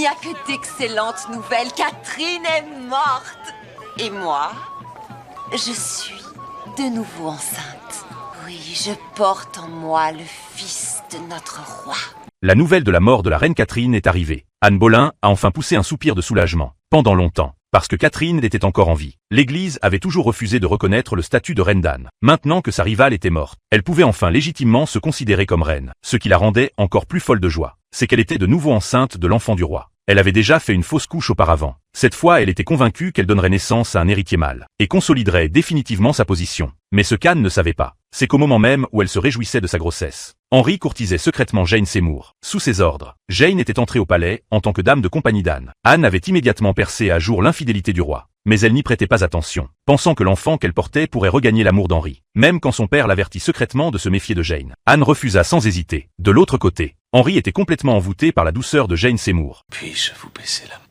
n'y a que d'excellentes nouvelles. Catherine est morte. Et moi, je suis de nouveau enceinte. Oui, je porte en moi le fils de notre roi. La nouvelle de la mort de la reine Catherine est arrivée. Anne Boleyn a enfin poussé un soupir de soulagement. Pendant longtemps, parce que Catherine était encore en vie, l'Église avait toujours refusé de reconnaître le statut de reine d'Anne. Maintenant que sa rivale était morte, elle pouvait enfin légitimement se considérer comme reine. Ce qui la rendait encore plus folle de joie, c'est qu'elle était de nouveau enceinte de l'enfant du roi. Elle avait déjà fait une fausse couche auparavant. Cette fois, elle était convaincue qu'elle donnerait naissance à un héritier mâle, et consoliderait définitivement sa position. Mais ce qu'Anne ne savait pas, c'est qu'au moment même où elle se réjouissait de sa grossesse, Henri courtisait secrètement Jane Seymour. Sous ses ordres, Jane était entrée au palais en tant que dame de compagnie d'Anne. Anne avait immédiatement percé à jour l'infidélité du roi, mais elle n'y prêtait pas attention, pensant que l'enfant qu'elle portait pourrait regagner l'amour d'Henri. Même quand son père l'avertit secrètement de se méfier de Jane, Anne refusa sans hésiter. De l'autre côté, Henri était complètement envoûté par la douceur de Jane Seymour. Puis-je vous baisser la main?